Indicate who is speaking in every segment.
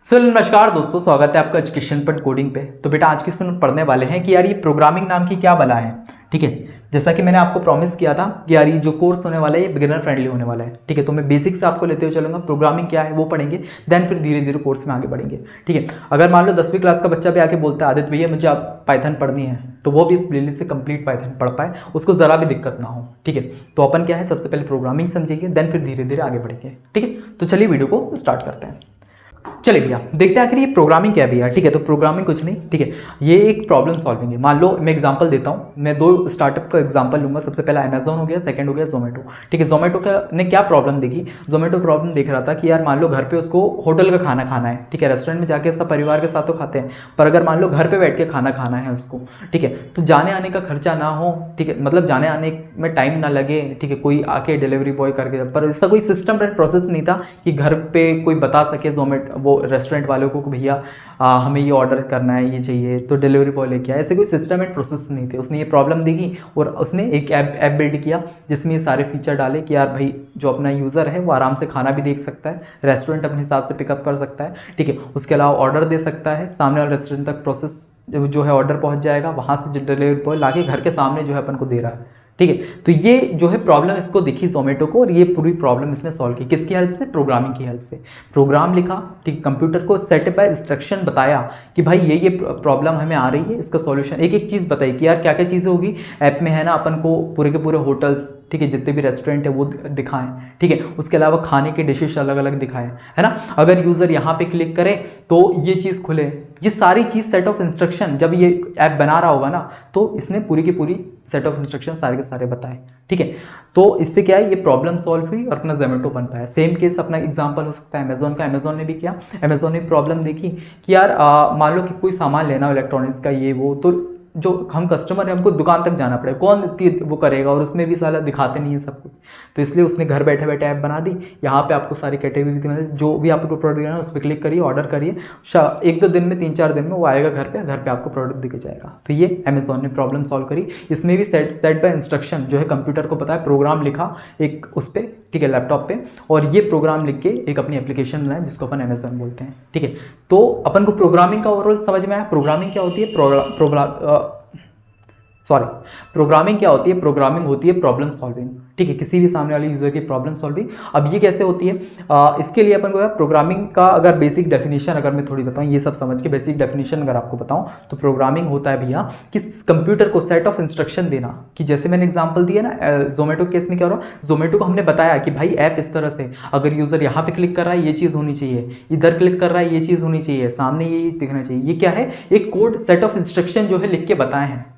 Speaker 1: नमस्कार दोस्तों, स्वागत है आपका एजुकेशन पर कोडिंग पे। तो बेटा आज की सुन पढ़ने वाले हैं कि यार ये प्रोग्रामिंग नाम की क्या बला है। ठीक है, जैसा कि मैंने आपको प्रॉमिस किया था कि यार ये जो कोर्स होने वाला है ये बिगिनर फ्रेंडली होने वाला है। ठीक है, तो मैं बेसिक से आपको लेते हुए चलूंगा, प्रोग्रामिंग क्या है वो पढ़ेंगे, देन फिर धीरे धीरे कोर्स में आगे बढ़ेंगे। ठीक है, अगर मान लो 10वीं क्लास का बच्चा भी आके बोलता है आदित्य भैया मुझे आप पाइथन पढ़नी है, तो वो भी इस प्लेलिस्ट से कंप्लीट पाइथन पढ़ पाए, उसको ज़रा भी दिक्कत ना हो। ठीक है, तो अपन क्या है सबसे पहले प्रोग्रामिंग समझेंगे, देन फिर धीरे धीरे आगे बढ़ेंगे। ठीक है, तो चलिए वीडियो को स्टार्ट करते हैं। चलिए भैया देखते हैं आखिर ये प्रोग्रामिंग क्या है भैया। ठीक है, तो प्रोग्रामिंग कुछ नहीं, ठीक है, ये एक प्रॉब्लम सॉल्विंग है। मान लो मैं एग्जांपल देता हूँ, मैं दो स्टार्टअप का एग्जांपल लूंगा। सबसे पहला अमेजोन हो गया, सेकंड हो गया जोमेटो। ठीक है, जोमेटो का ने क्या प्रॉब्लम देखी, जोमेटो प्रॉब्लम देख रहा था कि यार मान लो घर पे उसको होटल का खाना खाना है। ठीक है, रेस्टोरेंट में जाके सब परिवार के साथ तो खाते हैं, पर अगर मान लो घर पे बैठ के खाना खाना है उसको, ठीक है, तो जाने आने का खर्चा ना हो। ठीक है, मतलब जाने आने में टाइम ना लगे। ठीक है, कोई आके डिलीवरी बॉय करके, पर इसका कोई सिस्टम एंड प्रोसेस नहीं था कि घर पे कोई बता सके जोमेटो वो रेस्टोरेंट वालों को भैया हमें ये ऑर्डर करना है, ये चाहिए, तो डिलीवरी बॉय लेके आया। ऐसे कोई सिस्टम एंड प्रोसेस नहीं थे। उसने ये प्रॉब्लम देखी और उसने एक ऐप बिल्ड किया जिसमें ये सारे फीचर डाले कि यार भाई जो अपना यूज़र है वो आराम से खाना भी देख सकता है, रेस्टोरेंट अपने हिसाब से पिकअप कर सकता है। ठीक है, उसके अलावा ऑर्डर दे सकता है, सामने वाले रेस्टोरेंट तक प्रोसेस जो है ऑर्डर पहुंच जाएगा, वहाँ से जो डिलीवरी बॉय लाके घर के सामने जो है अपन को दे रहा है। ठीक है, तो ये जो है प्रॉब्लम इसको दिखी जोमेटो को, और ये पूरी प्रॉब्लम इसने सॉल्व की किसकी हेल्प से, प्रोग्रामिंग की हेल्प से। प्रोग्राम लिखा, ठीक, कंप्यूटर को सेट बाय इंस्ट्रक्शन बताया कि भाई ये प्रॉब्लम हमें आ रही है, इसका सॉल्यूशन एक एक चीज़ बताई कि यार क्या क्या चीज़ें होगी ऐप में, है ना, अपन को पूरे के पूरे होटल्स, ठीक है, जितने भी रेस्टोरेंट है वो दिखाएं। ठीक है, उसके अलावा खाने के डिशेस अलग अलग दिखाएं, है ना, अगर यूज़र यहाँ पे क्लिक करे तो ये चीज़ खुले। ये सारी चीज़ सेट ऑफ इंस्ट्रक्शन जब ये ऐप बना रहा होगा ना, तो इसने पूरी की पूरी सेट ऑफ इंस्ट्रक्शन सारे के सारे बताए। ठीक है, तो इससे क्या है, ये प्रॉब्लम सॉल्व हुई और अपना जोमेटो बन पाया। सेम केस अपना एग्जांपल हो सकता है अमेजोन का। अमेजोन ने भी किया, अमेजोन ने प्रॉब्लम देखी कि यार मान लो कि कोई सामान लेना हो इलेक्ट्रॉनिक्स का, ये वो, तो जो हम कस्टमर है हमको दुकान तक जाना पड़ेगा, कौन इतनी वो करेगा, और उसमें भी साला दिखाते नहीं है सब कुछ। तो इसलिए उसने घर बैठे बैठे ऐप बना दी। यहाँ पे आपको सारी कैटेगरी जो भी आपको प्रोडक्ट लेना है उस पर क्लिक करिए, ऑर्डर करिए, एक दो दिन में 3-4 दिन में वो आएगा घर पे आपको प्रोडक्ट दिखे जाएगा। तो ये अमेजोन ने प्रॉब्लम सॉल्व करी। इसमें भी सेट बाय इंस्ट्रक्शन जो है कंप्यूटर को पता है, प्रोग्राम लिखा एक उस पर, ठीक है, लैपटॉप पे, और ये प्रोग्राम लिख के एक अपनी एप्लीकेशन बनाए जिसको अपन अमेजोन बोलते हैं। ठीक है, तो अपन को प्रोग्रामिंग का ओवरऑल समझ में आया। प्रोग्रामिंग क्या होती है, प्रोग्रामिंग क्या होती है, प्रोग्रामिंग होती है प्रॉब्लम सॉल्विंग। ठीक है, किसी भी सामने वाले यूजर की प्रॉब्लम सॉल्विंग। अब ये कैसे होती है, इसके लिए अपन को प्रोग्रामिंग का अगर बेसिक डेफिनेशन अगर मैं थोड़ी बताऊं, ये सब समझ के बेसिक डेफिनेशन अगर आपको बताऊं, तो प्रोग्रामिंग होता है भैया कि कंप्यूटर को सेट ऑफ इंस्ट्रक्शन देना। कि जैसे मैंने एग्जांपल दिया ना जोमेटो केस में क्या हो रहा है, जोमेटो को हमने बताया कि भाई ऐप इस तरह से, अगर यूजर यहाँ पे क्लिक कर रहा है ये चीज़ होनी चाहिए, इधर क्लिक कर रहा है ये चीज़ होनी चाहिए, सामने ये दिखना चाहिए। ये क्या है, एक कोड सेट ऑफ इंस्ट्रक्शन जो है लिख के बताए हैं।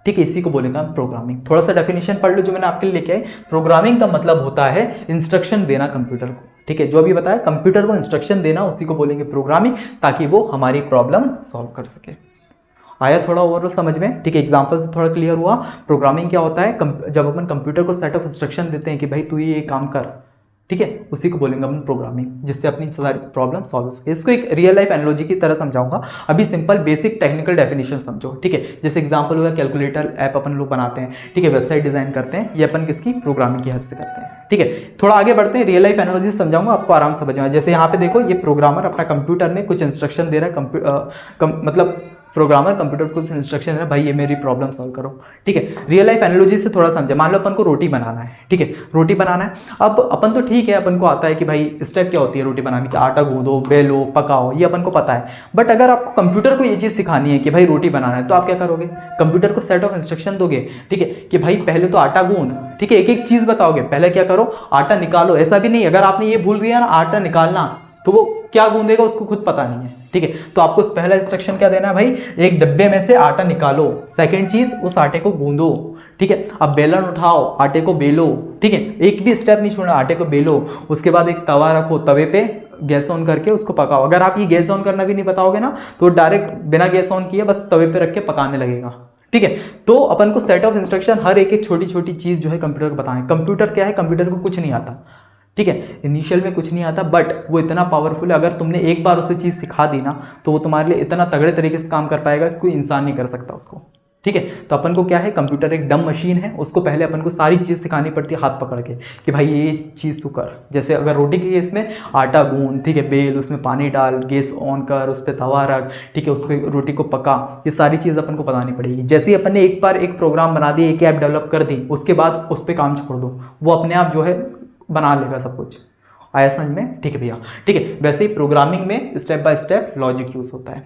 Speaker 1: ठीक है, इसी को बोलेगा प्रोग्रामिंग। थोड़ा सा डेफिनेशन पढ़ लो जो मैंने आपके लिए लेके आए। प्रोग्रामिंग का मतलब होता है इंस्ट्रक्शन देना कंप्यूटर को। ठीक है, जो भी बताया कंप्यूटर को इंस्ट्रक्शन देना, उसी को बोलेंगे प्रोग्रामिंग, ताकि वो हमारी प्रॉब्लम सॉल्व कर सके। आया थोड़ा ओवरऑल समझ में। ठीक है, एग्जांपल से थोड़ा क्लियर हुआ। प्रोग्रामिंग क्या होता है, जब अपन कंप्यूटर को सेट ऑफ इंस्ट्रक्शन देते हैं कि भाई तू ये काम कर, ठीक है, उसी को बोलेंगे अपन प्रोग्रामिंग, जिससे अपनी सारी प्रॉब्लम सॉल्व हो सके। इसको एक रियल लाइफ एनालॉजी की तरह समझाऊंगा। अभी सिंपल बेसिक टेक्निकल डेफिनेशन समझो। ठीक है, जैसे एग्जांपल हुआ कैलकुलेटर ऐप अपन लोग बनाते हैं, ठीक है, वेबसाइट डिजाइन करते हैं, ये अपन किसकी, प्रोग्रामिंग की हेल्प से करते हैं। ठीक है, थोड़ा आगे बढ़ते हैं, रियल लाइफ एनालॉजी समझाऊंगा, आपको आराम से समझ में। जैसे यहाँ पे देखो, ये प्रोग्रामर अपना कंप्यूटर में कुछ इंस्ट्रक्शन दे रहा है, मतलब प्रोग्रामर कंप्यूटर को इंस्ट्रक्शन है भाई ये मेरी प्रॉब्लम सॉल्व करो। ठीक है, रियल लाइफ एनालॉजी से थोड़ा समझे। मान लो अपन को रोटी बनाना है, ठीक है, रोटी बनाना है। अब अपन तो ठीक है, अपन को आता है कि भाई स्टेप क्या होती है रोटी बनाने की, आटा गूंदो, बेलो, पकाओ, ये अपन को पता है। बट अगर आपको कंप्यूटर को ये चीज़ सिखानी है कि भाई रोटी बनाना है, तो आप क्या करोगे, कंप्यूटर को सेट ऑफ इंस्ट्रक्शन दोगे। ठीक है, कि भाई पहले तो आटा गूंद, ठीक है, एक एक चीज़ बताओगे, पहले क्या करो, आटा निकालो। ऐसा भी नहीं, अगर आपने ये भूल दिया ना आटा निकालना, तो वो क्या गूंदेगा उसको खुद पता नहीं है। ठीक है, तो आपको पहला इंस्ट्रक्शन क्या देना है भाई, एक डब्बे में से आटा निकालो। सेकंड चीज, उस आटे को गूंदो। ठीक है, अब बेलन उठाओ, आटे को बेलो। ठीक है, एक भी स्टेप नहीं छोड़ना, आटे को बेलो। उसके बाद एक तवा रखो, तवे पे गैस ऑन करके उसको पकाओ। अगर आप ये गैस ऑन करना भी नहीं बताओगे ना, तो डायरेक्ट बिना गैस ऑन किए बस तवे पे रख के पकाने लगेगा। ठीक है, तो अपन को सेट ऑफ इंस्ट्रक्शन हर एक छोटी छोटी चीज जो है कंप्यूटर को बताएं। कंप्यूटर क्या है, कंप्यूटर को कुछ नहीं आता। ठीक है, इनिशियल में कुछ नहीं आता, बट वो इतना पावरफुल है, अगर तुमने एक बार उसे चीज़ सिखा दी ना, तो वो तुम्हारे लिए इतना तगड़े तरीके से काम कर पाएगा कि कोई इंसान नहीं कर सकता उसको। ठीक है। तो अपन को क्या है, कंप्यूटर एक डम मशीन है, उसको पहले अपन को सारी चीज़ सिखानी पड़ती है हाथ पकड़ के कि भाई ये चीज़ तू कर। जैसे अगर रोटी की केस में आटा गूंद, ठीक है, बेल, उसमें पानी डाल, गैस ऑन कर, उस पर तवा रख, ठीक है, उस पर रोटी को पका, ये सारी चीज़ अपन को बतानी पड़ेगी। जैसे ही अपन ने एक बार एक प्रोग्राम बना दिया, एक ऐप डेवलप कर दी, उसके बाद उस पर काम छोड़ दो, वो अपने आप जो है बना लेगा सब कुछ। आया समझ में? ठीक है भैया। ठीक है, वैसे ही प्रोग्रामिंग में step by step logic use होता है।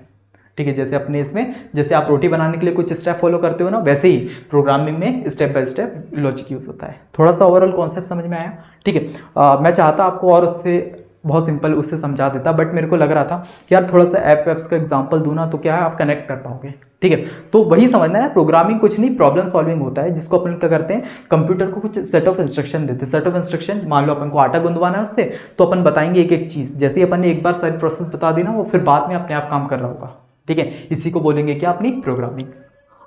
Speaker 1: ठीक है, जैसे अपने इसमें जैसे आप रोटी बनाने के लिए कुछ स्टेप फॉलो करते हो ना, वैसे ही प्रोग्रामिंग में step by step logic use होता है। थोड़ा सा ओवरऑल कॉन्सेप्ट समझ में आया? ठीक है। मैं चाहता आपको और उससे बहुत सिंपल उससे समझा देता, बट मेरे को लग रहा था कि यार थोड़ा सा ऐप्स का एग्जांपल दूँ ना, तो क्या है आप कनेक्ट कर पाओगे। ठीक है, तो वही समझना है, प्रोग्रामिंग कुछ नहीं, प्रॉब्लम सॉल्विंग होता है, जिसको अपन क्या करते हैं, कंप्यूटर को कुछ सेट ऑफ इंस्ट्रक्शन देते हैं। सेट ऑफ इंस्ट्रक्शन, मान लो अपन को आटा गुंदवाना है उससे, तो अपन बताएंगे एक एक चीज़। जैसे ही अपन ने एक बार सारी प्रोसेस बता दी ना, वो फिर बाद में अपने आप काम कर रहा होगा। ठीक है, इसी को बोलेंगे क्या, अपनी प्रोग्रामिंग।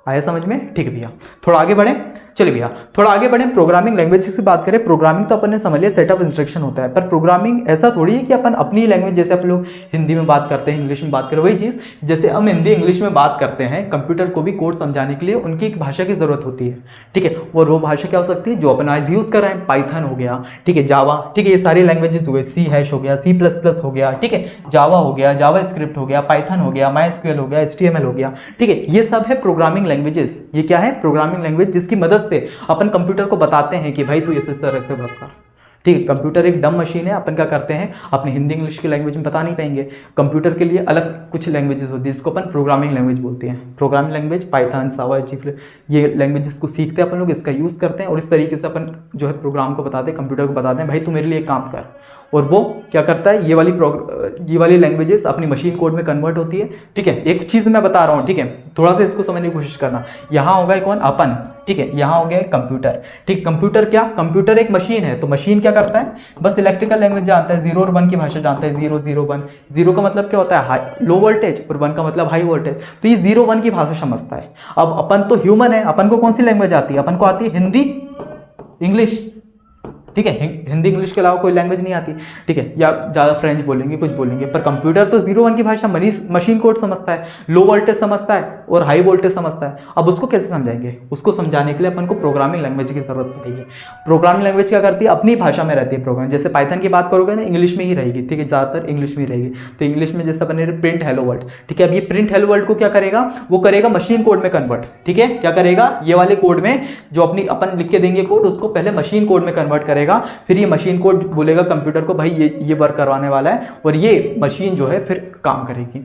Speaker 1: आया समझ में? ठीक है भैया, थोड़ा आगे बढ़े। चलिए भैया थोड़ा आगे बढ़े, प्रोग्रामिंग लैंग्वेज की बात करें। प्रोग्रामिंग तो अपन ने समझ लिया सेट ऑफ इंस्ट्रक्शन होता है, पर प्रोग्रामिंग ऐसा थोड़ी है कि अपन अपनी लैंग्वेज, जैसे अपन लोग हिंदी में बात करते हैं, इंग्लिश में बात करें, वही चीज़ जैसे हम हिंदी इंग्लिश में बात करते हैं, कंप्यूटर को भी कोड समझाने के लिए उनकी एक भाषा की जरूरत होती है। ठीक है, और वो भाषा क्या हो सकती है, जो अपन आज यूज़ कर रहे हैं, पाइथन हो गया, ठीक है, जावा, ठीक है, ये सारी लैंग्वेजेस हो गए, C# हो गया, C++ हो गया, ठीक है, जावा हो गया, जावा स्क्रिप्ट हो गया, पाइथन हो गया, MySQL हो गया, HTML हो गया। ठीक है, ये सब है प्रोग्रामिंग लैंग्वेजेस। ये क्या है, प्रोग्रामिंग लैंग्वेज, जिसकी मदद से अपन कंप्यूटर को बताते हैं कि भाई तू इस तरह से वर्क कर। ठीक है, कंप्यूटर एक डम मशीन है, अपन क्या करते हैं, अपने हिंदी इंग्लिश की लैंग्वेज में बता नहीं पाएंगे, कंप्यूटर के लिए अलग कुछ लैंग्वेजेस होती है, जिसको अपन प्रोग्रामिंग लैंग्वेज बोलते हैं। प्रोग्रामिंग लैंग्वेज पाइथन, जावा, ये लैंग्वेजेस को सीखते हैं अपन लोग, इसका यूज़ करते हैं, और इस तरीके से अपन जो है प्रोग्राम को बताते हैं, कंप्यूटर को बताते हैं भाई तू मेरे लिए एक काम कर, और वो क्या करता है, ये वाली लैंग्वेजेस अपनी मशीन कोड में कन्वर्ट होती है। ठीक है, एक चीज़ मैं बता रहा हूँ, ठीक है, थोड़ा सा इसको समझने की कोशिश करना। यहाँ होगा कौन, अपन, ठीक है, यहाँ हो गया कंप्यूटर। ठीक, कंप्यूटर क्या, कंप्यूटर एक मशीन है, तो मशीन क्या करता है, बस इलेक्ट्रिकल लैंग्वेज जानता है, 0 और 1 की भाषा जानता है, 0 0 1। 0 का मतलब क्या होता है, हाई लो वोल्टेज, और 1 का मतलब हाई वोल्टेज, तो ये 0 1 की भाषा समझता है। अब अपन तो ह्यूमन है, अपन को कौन सी लैंग्वेज आती है, अपन को आती है हिंदी इंग्लिश। ठीक है, हिंदी इंग्लिश के अलावा कोई लैंग्वेज नहीं आती। ठीक है, या ज़्यादा फ्रेंच बोलेंगे, कुछ बोलेंगे, पर कंप्यूटर तो 0 1 की भाषा मशीन कोड समझता है, लो वोल्टेज समझता है और हाई वोल्टेज समझता है। अब उसको कैसे समझाएंगे, उसको समझाने के लिए अपन को प्रोग्रामिंग लैंग्वेज की जरूरत पड़ेगी। प्रोग्रामिंग लैंग्वेज क्या करती है, अपनी भाषा में रहती है प्रोग्राम। जैसे पाइथन की बात करोगे ना, इंग्लिश में ही रहेगी, ठीक है, ज़्यादातर इंग्लिश में ही रहेगी। तो इंग्लिश में जैसे अपन ने प्रिंट हेलो वर्ल्ड, ठीक है, अब ये प्रिंट हेलो वर्ल्ड को क्या करेगा, वो करेगा मशीन कोड में कन्वर्ट। ठीक है, क्या करेगा, ये वाले कोड में जो अपनी अपन लिख के देंगे कोड, उसको पहले मशीन कोड में कन्वर्ट करेगा, फिर ये मशीन कोड बोलेगा कंप्यूटर को भाई ये वर्क करवाने वाला है, और ये मशीन जो है फिर काम करेगी।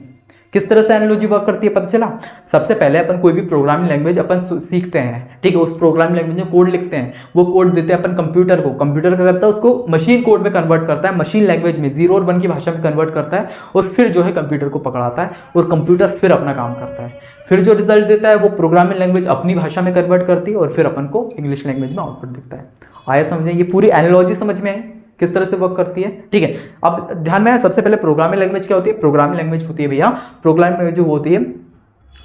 Speaker 1: किस तरह से एनालॉजी वर्क करती है पता चला। सबसे पहले अपन कोई भी प्रोग्रामिंग लैंग्वेज अपन सीखते हैं, ठीक है, उस प्रोग्रामिंग लैंग्वेज में कोड लिखते हैं, वो कोड देते हैं अपन कंप्यूटर को, कंप्यूटर क्या करता है, उसको मशीन कोड में कन्वर्ट करता है, मशीन लैंग्वेज में 0 और 1 की भाषा में कन्वर्ट करता है, और फिर जो है कंप्यूटर को पकड़ाता है, और कंप्यूटर फिर अपना काम करता है। फिर जो रिजल्ट देता है वो प्रोग्रामिंग लैंग्वेज अपनी भाषा में कन्वर्ट करती है, और फिर अपन को इंग्लिश लैंग्वेज में आउटपुट दिखता है। आया समझे, ये पूरी एनालॉजी समझ में है किस तरह से वर्क करती है। ठीक है, अब ध्यान में है, सबसे पहले प्रोग्रामिंग लैंग्वेज क्या होती है, प्रोग्रामिंग लैंग्वेज होती है भैया, प्रोग्रामिंग लैंग्वेज जो होती है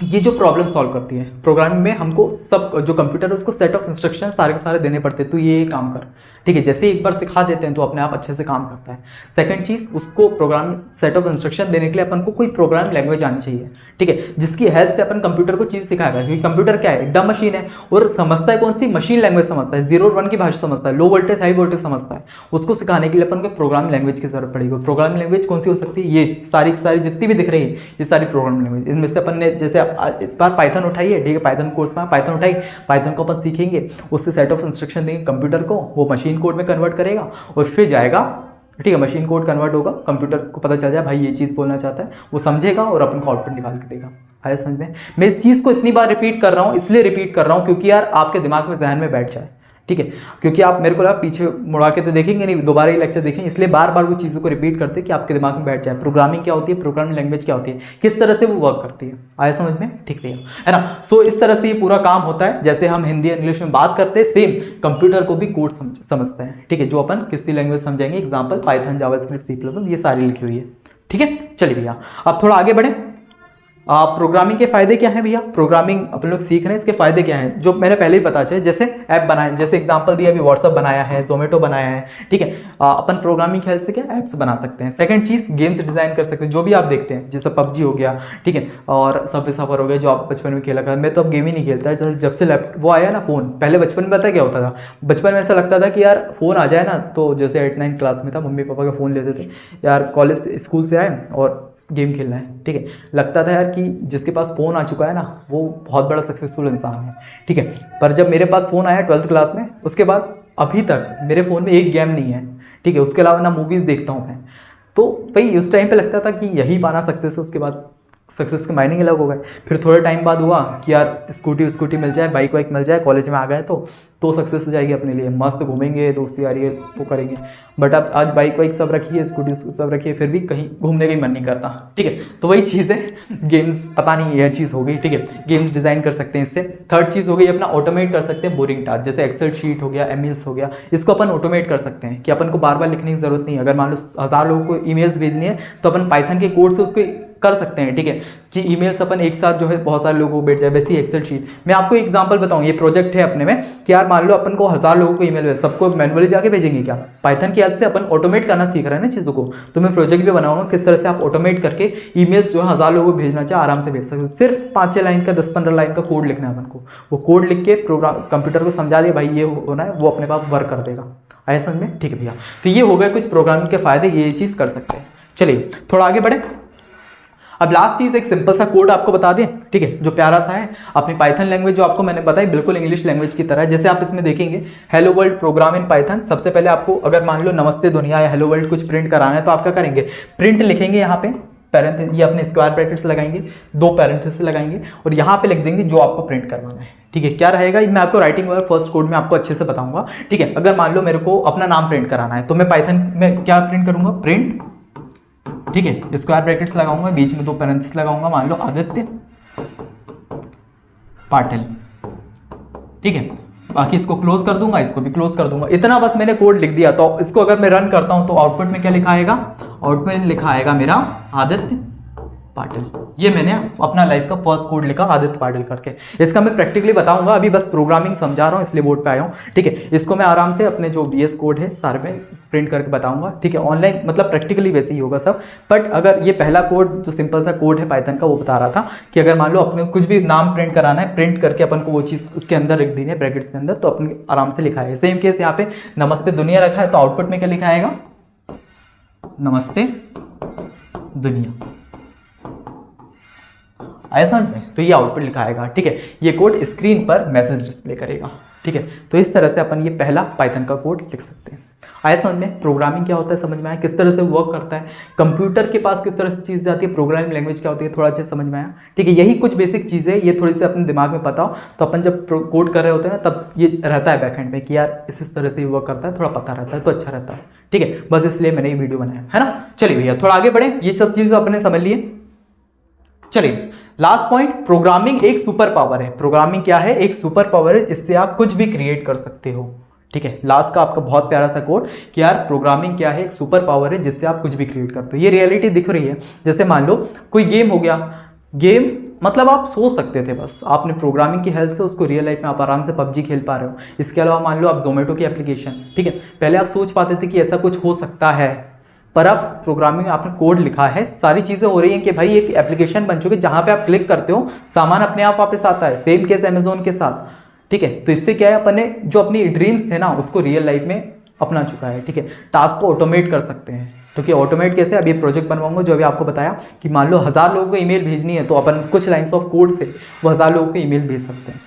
Speaker 1: ये जो प्रॉब्लम सॉल्व करती है। प्रोग्रामिंग में हमको सब जो कंप्यूटर है उसको सेट ऑफ इंस्ट्रक्शन सारे के सारे देने पड़ते हैं, तो ये काम कर। ठीक है, जैसे एक बार सिखा देते हैं तो अपने आप अच्छे से काम करता है। सेकंड चीज़, उसको प्रोग्राम सेट ऑफ इंस्ट्रक्शन देने के लिए अपन को कोई प्रोग्रामिंग लैंग्वेज आनी चाहिए। ठीक है, जिसकी हेल्प से अपन कंप्यूटर को चीज़ सिखाएगा, क्योंकि कंप्यूटर क्या है, डम मशीन है, और समझता है कौन सी, मशीन लैंग्वेज समझता है, 0 और 1 की भाषा समझता है, लो वोल्टेज हाई वोल्टेज समझता है। उसको सिखाने के लिए अपन को प्रोग्रामिंग लैंग्वेज की जरूरत पड़ेगी। प्रोग्रामिंग लैंग्वेज कौन सी हो सकती है, ये सारी की सारी जितनी भी दिख रही है ये सारी प्रोग्रामिंग लैंग्वेज। इनमें से अपन ने जैसे इस बार पाइथन उठाई है, ठीक है, पाइथन कोर्स में पाइथन उठाई, पाइथन को अपन सीखेंगे, उससे सेट ऑफ इंस्ट्रक्शन देंगे कंप्यूटर को, वो मशीन कोड में कन्वर्ट करेगा, और फिर जाएगा, ठीक है, मशीन कोड कन्वर्ट होगा, कंप्यूटर को पता चल जाए भाई ये चीज़ बोलना चाहता है, वो समझेगा और अपन को आउटपुट निकाल के देगा। आया समझ में। मैं इस चीज़ को इतनी बार रिपीट कर रहा हूँ, इसलिए रिपीट कर रहा हूँ क्योंकि यार आपके दिमाग में, जहन में बैठ जाए। ठीक है, क्योंकि आप मेरे को लगा पीछे मुड़ा के तो देखेंगे नहीं, दोबारा ही लेक्चर देखेंगे, इसलिए बार बार वो चीज़ों को रिपीट करते हैं कि आपके दिमाग में बैठ जाए। प्रोग्रामिंग क्या होती है, प्रोग्रामिंग लैंग्वेज क्या होती है, किस तरह से वो वर्क करती है। आया समझ में, ठीक भैया, है ना। सो इस तरह से ये पूरा काम होता है, जैसे हम हिंदी इंग्लिश में बात करते हैं, सेम कंप्यूटर को भी कोड समझते हैं। ठीक है, जो अपन किसी लैंग्वेज समझेंगे, एग्जाम्पल पाइथन, जावास्क्रिप्ट, C++, ये सारी लिखी हुई है। ठीक है, चलिए भैया अब थोड़ा आगे बढ़े। प्रोग्रामिंग के फायदे क्या हैं भैया? प्रोग्रामिंग अपन लोग सीख रहे हैं, इसके फायदे क्या हैं जो मैंने पहले ही बता चुका है। जैसे ऐप बनाए, जैसे एग्जांपल दिया अभी व्हाट्सअप बनाया है, जोमेटो बनाया है, ठीक है। अपन प्रोग्रामिंग की हेल्प से क्या ऐप्स बना सकते हैं। सेकंड चीज़, गेम्स डिजाइन कर सकते हैं, जो भी आप देखते हैं, जैसे पबजी हो गया, ठीक है, और सबवे सफर हो गया, जो आप बचपन में खेला कर। मैं तो अब गेम ही नहीं खेलता है, जब से लैपटॉप वो आया ना फ़ोन। पहले बचपन में पता क्या होता था, बचपन में ऐसा लगता था कि यार फ़ोन आ जाए ना, तो जैसे 8-9 क्लास में था, मम्मी पापा का फ़ोन लेते थे यार, कॉलेज स्कूल से आए और गेम खेलना है, ठीक है। लगता था यार कि जिसके पास फ़ोन आ चुका है ना, वो बहुत बड़ा सक्सेसफुल इंसान है, ठीक है। पर जब मेरे पास फ़ोन आया 12th क्लास में, उसके बाद अभी तक मेरे फ़ोन में एक गेम नहीं है, ठीक है। उसके अलावा ना मूवीज़ देखता हूँ मैं। तो भाई उस टाइम पे लगता था कि यही पाना सक्सेस है। उसके बाद सक्सेस के मायने अलग हो गए। फिर थोड़े टाइम बाद हुआ कि यार स्कूटी मिल जाए, बाइक वाइक मिल जाए, कॉलेज में आ गए तो सक्सेस हो जाएगी अपने लिए, मस्त घूमेंगे, दोस्ती यारी है वो करेंगे। बट अब आज बाइक वाइक सब रखी है, स्कूटी सब रखी है, फिर भी कहीं घूमने का ही मन नहीं करता, ठीक है। तो वही चीज़ है, गेम्स पता नहीं यह चीज़ हो गई, ठीक है। गेम्स डिज़ाइन कर सकते हैं इससे। थर्ड चीज़ हो गई अपना ऑटोमेट कर सकते हैं बोरिंग टास्क, जैसे एक्सेल शीट हो गया, ईमेल्स हो गया, इसको अपन ऑटोमेट कर सकते हैं कि अपन को बार बार लिखने की जरूरत नहीं है। अगर मान लो 1000 लोगों को ईमेल्स भेजनी है तो अपन पाइथन के कोड से उसको कर सकते हैं, ठीक है, कि ईमेल्स अपन एक साथ जो है बहुत सारे लोगों को बैठ जाए। वैसे ही एक्सेल शीट, मैं आपको एग्जांपल बताऊं, ये प्रोजेक्ट है अपने में कि यार मान लो अपन को 1000 लोगों को ईमेल सबको मैनुअली जाके भेजेंगे क्या? पाइथन की हेल्प से अपन ऑटोमेट करना सीख रहे हैं ना चीज़ों को। तो मैं प्रोजेक्ट भी बनाऊंगा किस तरह से आप ऑटोमेट करके ईमेल्स जो है 1000 लोगों को भेजना चाहे आराम से भेज सकते हो। सिर्फ 5-6 लाइन का, 10-15 लाइन का कोड लिखना है अपन को। वो कोड लिख के प्रोग्राम कंप्यूटर को समझा दिया भाई ये होना है, वो अपने पास वर्क कर देगा। आया समझ में? ठीक है भैया। तो ये हो गए कुछ प्रोग्रामिंग के फायदे, ये चीज़ कर सकते हैं। चलिए थोड़ा आगे बढ़े। अब लास्ट चीज एक सिंपल सा कोड आपको बता दें, ठीक है, जो प्यारा सा है अपनी पाइथन लैंग्वेज, जो आपको मैंने बताई बिल्कुल इंग्लिश लैंग्वेज की तरह है। जैसे आप इसमें देखेंगे hello world program in Python. सबसे पहले आपको अगर मान लो नमस्ते दुनिया या हेलो वर्ल्ड कुछ प्रिंट कराना है तो आप क्या करेंगे, प्रिंट लिखेंगे यहाँ पे, ये अपने स्क्वायर ब्रैकेट्स लगाएंगे, 2 पैरेंथेसिस लगाएंगे और यहाँ पे लिख देंगे जो आपको प्रिंट करवाना है, ठीक है। क्या रहेगा, मैं आपको राइटिंग वाला फर्स्ट कोड में आपको अच्छे से बताऊंगा, ठीक है। अगर मान लो मेरे को अपना नाम प्रिंट कराना है तो मैं पाइथन में क्या प्रिंट करूंगा, प्रिंट, ठीक है, स्क्वायर ब्रैकेट्स लगाऊंगा, बीच में 2 पैरेंथेसिस लगाऊंगा, मान लो आदित्य पाटिल, ठीक है। बाकी इसको क्लोज कर दूंगा, इसको भी क्लोज कर दूंगा। इतना बस मैंने कोड लिख दिया। तो इसको अगर मैं रन करता हूं तो आउटपुट में क्या लिखा आएगा, आउटपुट में लिखा आएगा मेरा आदित्य पाटिल। ये मैंने अपना लाइफ का फर्स्ट कोड लिखा आदित्य पाटिल करके। इसका मैं प्रैक्टिकली बताऊंगा, अभी बस प्रोग्रामिंग समझा रहा हूँ इसलिए बोर्ड पे आया हूँ, ठीक है। इसको मैं आराम से अपने जो बीएस कोड है सारे में प्रिंट करके बताऊंगा, ठीक है। ऑनलाइन मतलब प्रैक्टिकली वैसे ही होगा सब। बट अगर ये पहला कोड जो सिंपल सा कोड है पाइथन का, वो बता रहा था कि अगर मान लो अपने कुछ भी नाम प्रिंट कराना है, प्रिंट करके अपन को वो चीज़ उसके अंदर रख देनी है ब्रैकेट्स के अंदर, तो अपन आराम से लिखा है। सेम केस यहाँ पे नमस्ते दुनिया रखा है तो आउटपुट में क्या लिखा आएगा, नमस्ते दुनिया। आया समझ में? तो ये आउटपुट लिखा आएगा, ठीक है। ये कोड स्क्रीन पर मैसेज डिस्प्ले करेगा, ठीक है। तो इस तरह से अपन ये पहला पाइथन का कोड लिख सकते हैं। आया समझ में? प्रोग्रामिंग क्या होता है समझ में आया, किस तरह से वर्क करता है, कंप्यूटर के पास किस तरह से चीज़ जाती है, प्रोग्रामिंग लैंग्वेज क्या होती है, थोड़ा अच्छा समझ में आया, ठीक है। यही कुछ बेसिक चीज़ है, ये थोड़ी सी अपने दिमाग में पता हो तो अपन जब कोड कर रहे होते हैं ना तब ये रहता है बैकएंड में कि यार इस तरह से वर्क करता है, थोड़ा पता रहता है तो अच्छा रहता है, ठीक है। बस इसलिए मैंने ये वीडियो बनाया है ना। चलिए भैया थोड़ा आगे बढ़े, ये सब चीज़ अपने समझ लिए। चलिए लास्ट पॉइंट, प्रोग्रामिंग एक सुपर पावर है। प्रोग्रामिंग क्या है, एक सुपर पावर है, इससे आप कुछ भी क्रिएट कर सकते हो, ठीक है। लास्ट का आपका बहुत प्यारा सा कोड कि यार प्रोग्रामिंग क्या है, एक सुपर पावर है जिससे आप कुछ भी क्रिएट करते हो। ये रियलिटी दिख रही है। जैसे मान लो कोई गेम हो गया, गेम मतलब आप सोच सकते थे, बस आपने प्रोग्रामिंग की हेल्प से उसको रियल लाइफ में आप आराम से पबजी खेल पा रहे हो। इसके अलावा मान लो आप जोमेटो की एप्लीकेशन, ठीक है, पहले आप सोच पाते थे कि ऐसा कुछ हो सकता है, पर अब प्रोग्रामिंग आपने कोड लिखा है, सारी चीज़ें हो रही हैं कि भाई एक एप्लीकेशन बन चुकी है जहाँ पे आप क्लिक करते हो सामान अपने आप वापस आता है। सेम केस अमेजोन के साथ, ठीक है। तो इससे क्या है, अपन ने जो अपनी ड्रीम्स थे ना उसको रियल लाइफ में अपना चुका है, ठीक है। टास्क को ऑटोमेट कर सकते हैं, क्योंकि ऑटोमेट कैसे, अभी प्रोजेक्ट बनवाऊंगा जो अभी आपको बताया कि मान लो 1000 लोगों को ईमेल भेजनी है तो अपन कुछ लाइन्स ऑफ कोड से वो 1000 लोगों को ईमेल भेज सकते हैं।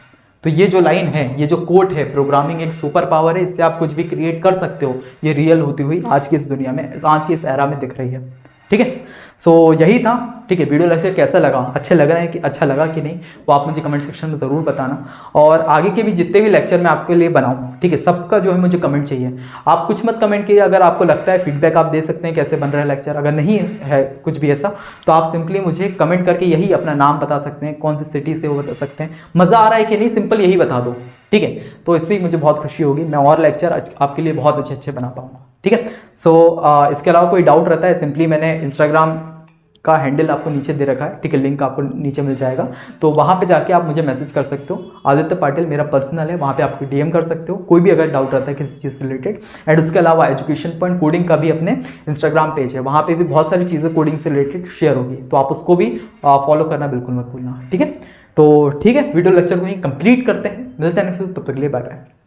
Speaker 1: तो ये जो लाइन है, ये जो कोड है, प्रोग्रामिंग एक सुपर पावर है, इससे आप कुछ भी क्रिएट कर सकते हो। ये रियल होती हुई आज की इस दुनिया में, आज की इस एरा में दिख रही है, ठीक है। सो यही था, ठीक है। वीडियो लेक्चर कैसा लगा, अच्छे लग रहे हैं कि अच्छा लगा कि नहीं, वो आप मुझे कमेंट सेक्शन में ज़रूर बताना। और आगे के भी जितने भी लेक्चर मैं आपके लिए बनाऊँ, ठीक है, सबका जो है मुझे कमेंट चाहिए। आप कुछ मत कमेंट कीजिए, अगर आपको लगता है फीडबैक आप दे सकते हैं कैसे बन रहा है लेक्चर। अगर नहीं है कुछ भी ऐसा तो आप सिंपली मुझे कमेंट करके यही अपना नाम बता सकते हैं, कौन सी सिटी से वो बता सकते हैं, मज़ा आ रहा है कि नहीं, सिंपल यही बता दो, ठीक है। तो इससे ही मुझे बहुत खुशी होगी, मैं और लेक्चर आपके लिए बहुत अच्छे बना पाऊँगा, ठीक है। सो इसके अलावा कोई डाउट रहता है, सिंपली मैंने इंस्टाग्राम का हैंडल आपको नीचे दे रखा है, ठीक है, लिंक आपको नीचे मिल जाएगा, तो वहाँ पे जाके आप मुझे मैसेज कर सकते हो। आदित्य पाटिल मेरा पर्सनल है, वहाँ पे आपको डीएम कर सकते हो, कोई भी अगर डाउट रहता है किसी चीज़ से रिलेटेड। एंड उसके अलावा एजुकेशन पॉइंट कोडिंग का भी अपने इंस्टाग्राम पेज है, वहाँ पे भी बहुत सारी चीज़ें कोडिंग से रिलेटेड शेयर होगी, तो आप उसको भी फॉलो करना बिल्कुल मत भूलना, ठीक है। तो ठीक है, वीडियो लेक्चर को ही कंप्लीट करते हैं, मिलते हैं नेक्स्ट, तब तक के लिए बाय बाय।